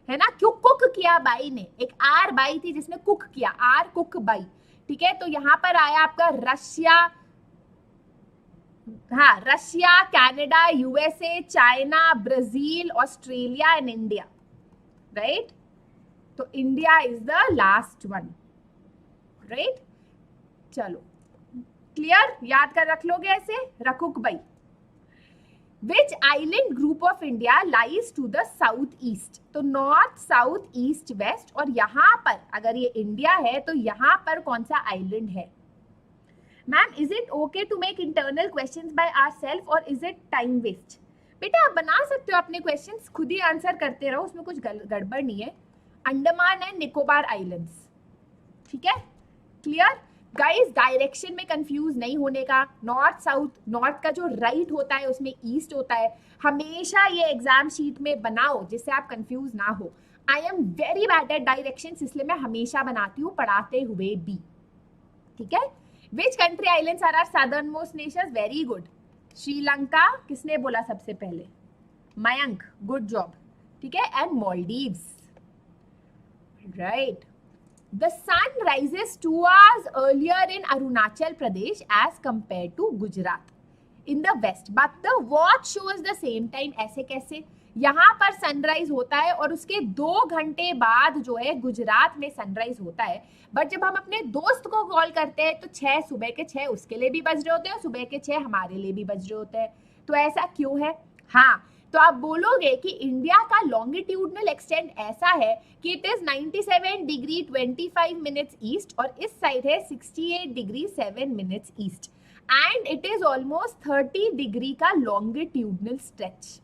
[SPEAKER 1] है ना, क्यों कुक किया बाई ने। एक आर बाई थी जिसने कुक किया, आर कुक बाई, ठीक है। तो यहां पर आया आपका रशिया, हाँ, Russia, Canada, USA, China, Brazil, Australia and India, right. तो India is the last one, right. चलो क्लियर, याद कर रख लोगे ऐसे, रकुक बाई। Which island group of India lies to the south east? तो नॉर्थ, साउथ, ईस्ट, वेस्ट, और यहाँ पर अगर ये इंडिया है तो यहाँ पर कौन सा आइलैंड है? Ma'am is it okay to make internal questions by ourselves और इज इट टाइम वेस्ट? बेटा आप बना सकते हो अपने क्वेश्चंस, खुद ही आंसर करते रहो, उसमें कुछ गड़बड़ नहीं है। अंडमान एंड निकोबार आइलैंड्स, ठीक है, क्लियर। गाइस डायरेक्शन में कंफ्यूज नहीं होने का, नॉर्थ साउथ, नॉर्थ का जो राइट होता है उसमें ईस्ट होता है, हमेशा ये एग्जाम शीट में बनाओ जिससे आप कंफ्यूज ना हो। I am very bad at directions, इसलिए मैं हमेशा बनाती हूँ पढ़ाते हुए भी, ठीक है। Which country islands are are southern most nations? Very good, Sri Lanka, किसने बोला सबसे पहले? मयंक, गुड जॉब, ठीक है, and Maldives, right. The sun rises 2 hours earlier in Arunachal Pradesh as compared to Gujarat in the west, but the watch shows the same time. ऐसे कैसे? यहाँ पर सनराइज होता है और उसके 2 घंटे बाद जो है गुजरात में सनराइज होता है, बट जब हम अपने दोस्त को कॉल करते हैं तो 6 सुबह के 6 उसके लिए भी बज रहे होते हैं और सुबह के 6 हमारे लिए भी बज रहे होते हैं। तो ऐसा क्यों है? हाँ, तो आप बोलोगे कि इंडिया का लॉन्गिट्यूडनल एक्सटेंड ऐसा है कि it is 97 degree 25 minutes east और इस साइड है 68 degree 7 minutes east, and it is almost 30 degree का लॉन्गिट्यूडनल स्ट्रेच,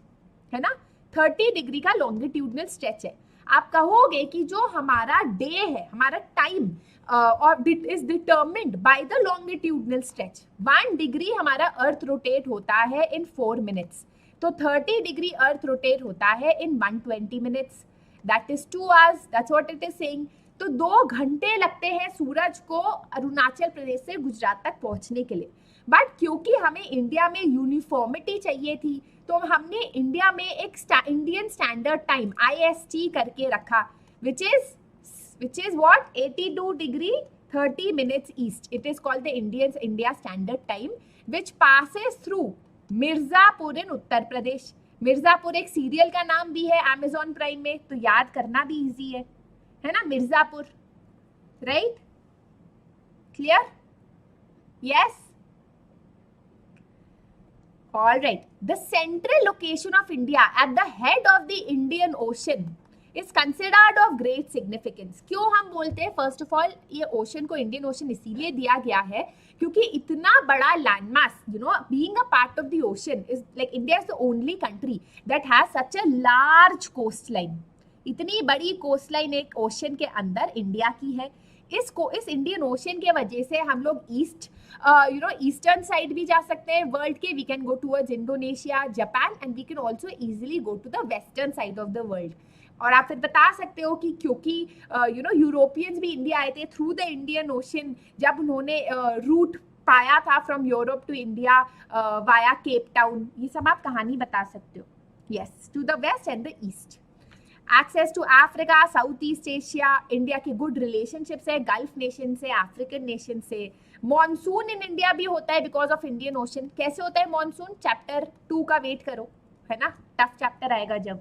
[SPEAKER 1] है ना, 30 डिग्री का लॉन्गिट्यूडनल स्ट्रेच है। आप कहोगे कि जो हमारा डे है, हमारा टाइम और it is determined by the longitudinal stretch. 1 degree हमारा अर्थ रोटेट होता है इन 4 मिनट्स, तो 30 डिग्री अर्थ रोटेट होता है इन 120 minutes, that is 2 hours, that's what it is saying. तो 2 घंटे लगते हैं सूरज को अरुणाचल प्रदेश से गुजरात तक पहुंचने के लिए, बट क्योंकि हमें इंडिया में यूनिफॉर्मिटी चाहिए थी तो हमने इंडिया में एक इंडियन स्टैंडर्ड टाइम IST करके रखा, which is what 82 degree 30 minutes east. It is called the India Standard Time, which passes through Mirzapur in Uttar Pradesh. Mirzapur एक सीरियल का नाम भी है Amazon प्राइम में, तो याद करना भी इजी है ना, Mirzapur, right? Clear? Yes? All right. The central location of India at the head of the Indian Ocean is considered of great significance. क्यों हम बोलते हैं? फर्स्ट ऑफ ऑल ये ओशन को इंडियन ओशन इसीलिए दिया गया है क्योंकि इतना बड़ा landmass, you know, being a part of the ocean is like India is the only country that has such a large coast line. इतनी बड़ी कोस्ट लाइन एक ओशन के अंदर इंडिया की है. इस इंडियन ओशन के वजह से हम लोग ईस्टर्न साइड भी जा सकते हैं वर्ल्ड के. We can go towards Indonesia, Japan, and we can also easily go to the western side of the world. और आप फिर बता सकते हो कि क्योंकि यूरोपियंस भी इंडिया आए थे थ्रू द इंडियन ओशन, जब उन्होंने रूट पाया था from Europe to India via Cape Town. ये सब आप कहानी बता सकते हो. Yes, to the west and the east. Access to Africa, South East Asia, India की गुड रिलेशनशिप्स है गल्फ नेशन से, अफ्रीकन नेशन से. मॉनसून इन इंडिया भी होता है बिकॉज ऑफ इंडियन ओशन. कैसे होता है मॉनसून? चैप्टर 2 का वेट करो, है ना, टफ चैप्टर आएगा जब.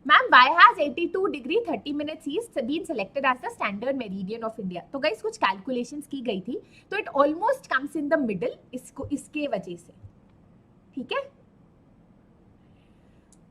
[SPEAKER 1] Ma'am, why has 82 degree 30 minutes east been selected as the standard meridian of India? तो गाइस कुछ कैलकुलेशंस की गई थी, तो it almost comes in the middle, इसके वजह से. ठीक है,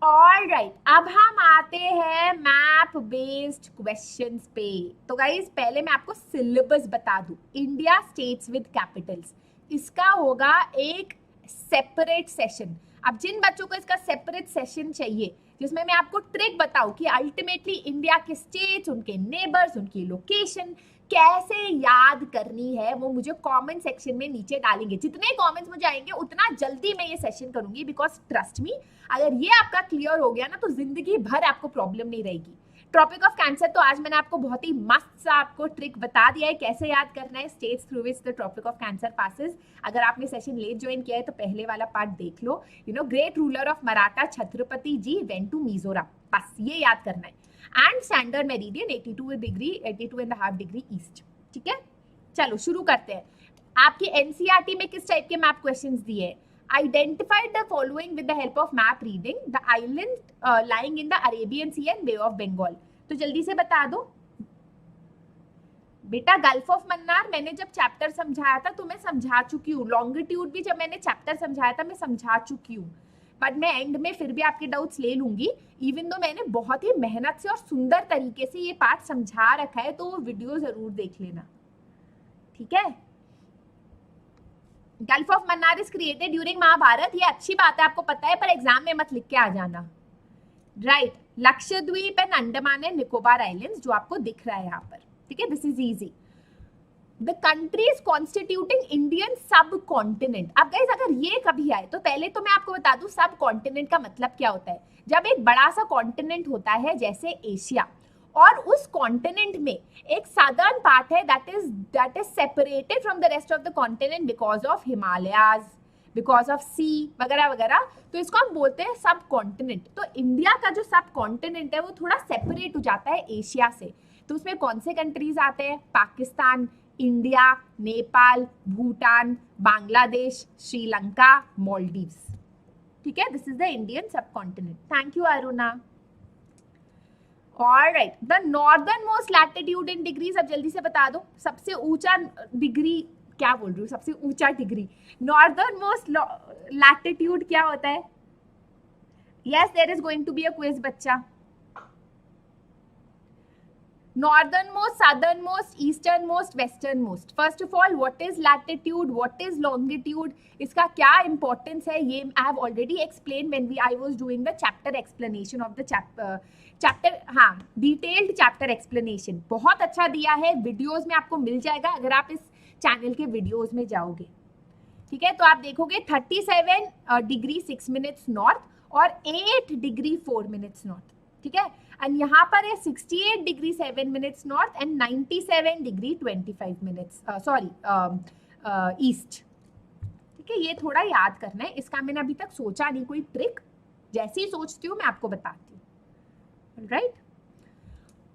[SPEAKER 1] ऑल राइट. अब हम आते हैं मैप बेस्ड क्वेश्चंस पे. तो गाइस पहले मैं आपको सिलेबस बता दूं. इंडिया स्टेट्स विद कैपिटल्स, इसका होगा एक सेपरेट सेशन. अब जिन बच्चों को इसका सेपरेट सेशन चाहिए जिसमें मैं आपको ट्रिक बताऊं कि अल्टीमेटली इंडिया के स्टेट्स, उनके नेबर्स, उनकी लोकेशन कैसे याद करनी है, वो मुझे कमेंट सेक्शन में नीचे डालेंगे. जितने कमेंट्स मुझे आएंगे उतना जल्दी मैं ये सेशन करूंगी, बिकॉज ट्रस्ट मी, अगर ये आपका क्लियर हो गया ना तो जिंदगी भर आपको प्रॉब्लम नहीं रहेगी. ट्रॉपिक ऑफ कैंसर तो आज मैंने आपको बहुत ही मस्त सा आपको ट्रिक बता दिया है कैसे याद करना है, states through which the tropic of cancer passes. अगर आपने सेशन लेट ज्वाइन किया है तो पहले वाला पार्ट देख लो. Great ruler of Maratha Chhatrapati ji went to Mizoram, बस ये याद करना है. And standard meridian 82.5 degree east. ठीक है, चलो शुरू करते हैं. आपकी एनसीईआरटी में किस टाइप के मैप क्वेश्चंस दिए? Identified the following with the help of map reading. The island lying in the Arabian Sea and Bay of Bengal. तो जल्दी से बता दो बेटा. गल्फ ऑफ मन्नार मैंने जब चैप्टर समझाया था तो मैं समझा चुकी हूँ. लॉन्गिट्यूड भी जब मैंने चैप्टर समझाया था मैं समझा चुकी हूँ, बट मैं एंड में फिर भी आपके डाउट्स ले लूंगी. इवन दो मैंने बहुत ही मेहनत से और सुंदर तरीके से ये पार्ट समझा रखा है, तो वो वीडियो जरूर देख लेना. ठीक है. Gulf of Mannar is created during Mahabharata. ये अच्छी बात है, आपको पता है, पर एग्जाम में मत लिख के आ जाना. Right. Lakshadweep and Andaman and Nicobar islands जो आपको दिख रहा है यहाँ पर. ठीक है, this is easy. The countries constituting Indian सब कॉन्टिनेंट. अब गाइस अगर ये कभी आए तो पहले तो मैं आपको बता दूं सब कॉन्टिनेंट का मतलब क्या होता है. जब एक बड़ा सा कॉन्टिनेंट होता है जैसे एशिया, और उस कॉन्टिनेंट में एक सदर्न पार्ट है that is separated from the rest of the continent because of Himalayas, because of sea वगैरह वगैरह, तो इसको हम बोलते हैं सब कॉन्टिनेंट. तो इंडिया का जो सब कॉन्टिनेंट है वो थोड़ा सेपरेट हो जाता है एशिया से. तो उसमें कौन से कंट्रीज आते हैं? पाकिस्तान, इंडिया, नेपाल, भूटान, बांग्लादेश, श्रीलंका, मालदीव्स. ठीक है, दिस इज द इंडियन सब continent. Thank you Aruna. Alright. The northern most latitude in degrees. अब जल्दी से बता दो सबसे ऊंचा डिग्री, क्या बोल रही हूँ, सबसे ऊंचा डिग्री, नॉर्दर्न मोस्ट लैटिट्यूड क्या होता है? Yes, there is going to be a quiz बच्चा. Northern most, southern most, eastern most, western most. First of all, what is latitude, what is longitude, इसका क्या इंपॉर्टेंस है, ये I have already explain when I was doing the chapter explanation of the chapter. हाँ, detailed chapter explanation बहुत अच्छा दिया है, videos में आपको मिल जाएगा अगर आप इस चैनल के वीडियोस में जाओगे. ठीक है, तो आप देखोगे 37 डिग्री 6 मिनट्स नॉर्थ और 8 डिग्री 4 मिनट्स नॉर्थ. ठीक है, एंड यहाँ पर है 68 degree 7 minutes north and 97 degree 25 minutes east. ठीक है, ये थोड़ा याद करना है, इसका मैंने अभी तक सोचा नहीं कोई ट्रिक, जैसे ही सोचती हूँ मैं आपको बताती हूँ. Right.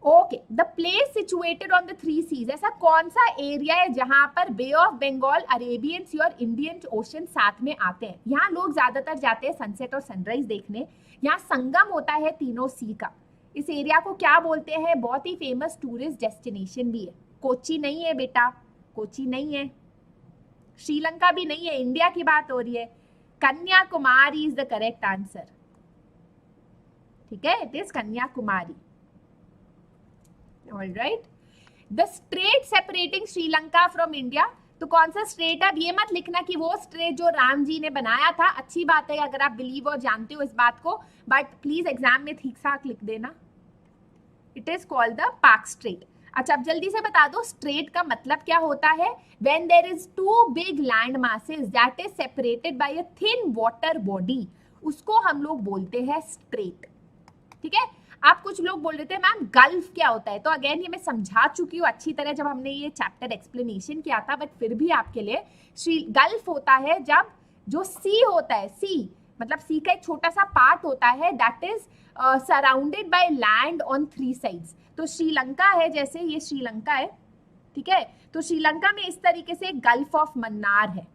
[SPEAKER 1] Okay, the place situated on the three seas, ऐसा कौन सा एरिया है जहां पर Bay of Bengal, Arabian Sea और इंडियन ओशन साथ में आते हैं? यहाँ लोग ज्यादातर जाते हैं सनसेट और सनराइज देखने, यहाँ संगम होता है तीनों सी का। इस एरिया को क्या बोलते हैं? बहुत ही फेमस टूरिस्ट डेस्टिनेशन भी है। कोची नहीं है बेटा, कोची नहीं है, श्रीलंका भी नहीं है, इंडिया की बात हो रही है। Kanyakumari is the correct answer, ठीक है, it is Kanyakumari. All right. The strait separating Sri Lanka from India, तो कौन सा स्ट्रेट है? अब ये मत लिखना कि वो स्ट्रेट जो राम जी ने बनाया था। अच्छी बात है अगर आप बिलीव और जानते हो इस बात को, बट प्लीज एग्जाम में ठीक ठाक लिख देना। इट इज कॉल्ड द पाक स्ट्रेट। अच्छा, अब जल्दी से बता दो स्ट्रेट का मतलब क्या होता है? When there is two big land masses that is separated by a thin water body, उसको हम लोग बोलते हैं स्ट्रेट, ठीक है। आप कुछ लोग बोल रहे थे मैम गल्फ क्या होता है, तो अगेन ये मैं समझा चुकी हूँ अच्छी तरह जब हमने ये चैप्टर एक्सप्लेनेशन किया था, बट फिर भी आपके लिए गल्फ होता है जब जो सी होता है, सी मतलब सी का एक छोटा सा पार्ट होता है that is surrounded by land on three sides. तो श्रीलंका है, जैसे ये श्रीलंका है, ठीक है, तो श्रीलंका में इस तरीके से गल्फ ऑफ मन्नार है,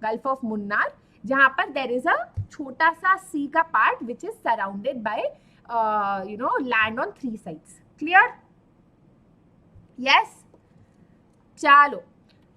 [SPEAKER 1] गल्फ ऑफ मुन्नार, जहां पर देयर इज अ छोटा सा सी का part which is surrounded by land on three sides. Clear? Yes. चलो,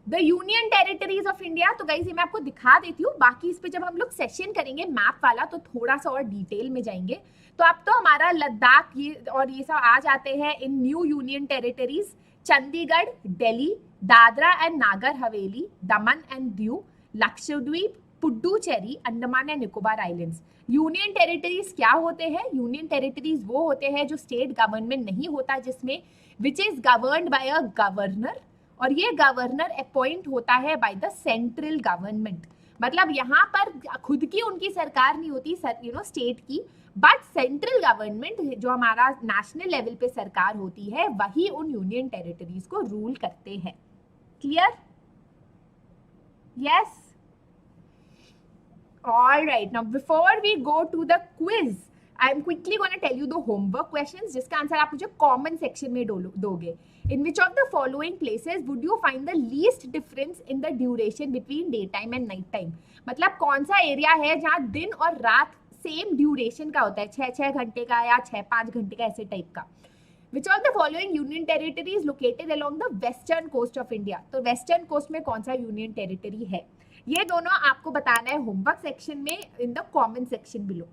[SPEAKER 1] the union territories of India, तो गाइस ये मैं आपको दिखा देती हूँ, बाकी इस पे जब हम लोग सेशन करेंगे मैप वाला तो थोड़ा सा और डिटेल में जाएंगे। तो अब तो हमारा लद्दाख ये और ये सब आ जाते हैं in new union territories. Chandigarh, Delhi, Dadra and Nagar Haveli, Daman and Diu, Lakshadweep, Puducherry, Andaman and Nicobar islands. Union territories क्या होते हैं? यूनियन टेरिटरीज वो होते हैं जो स्टेट गवर्नमेंट नहीं होता जिसमें, which is governed bye a governor, और ये गवर्नर अपॉइंट होता है बाय द सेंट्रल गवर्नमेंट। मतलब यहाँ पर खुद की उनकी सरकार नहीं होती, स्टेट की, बट सेंट्रल गवर्नमेंट जो हमारा नेशनल लेवल पे सरकार होती है वही उन यूनियन टेरिटरीज को रूल करते हैं। Clear? Yes. All right, now before we go to the quiz, I am quickly going to tell you the homework questions जिसका आंसर आप मुझे comment section में दोगे। In which of the following places would you find the least difference in the duration between daytime and night time? मतलब कौन सा area है जहाँ दिन और रात सेम ड्यूरेशन का होता है, 6-6 घंटे का या 6-5 घंटे का, ऐसे टाइप का। Which of the following union territory is located along the western coast of India? तो वेस्टर्न कोस्ट में कौन सा यूनियन टेरिटरी है? ये दोनों आपको बताना है होमवर्क सेक्शन में in the comment section below.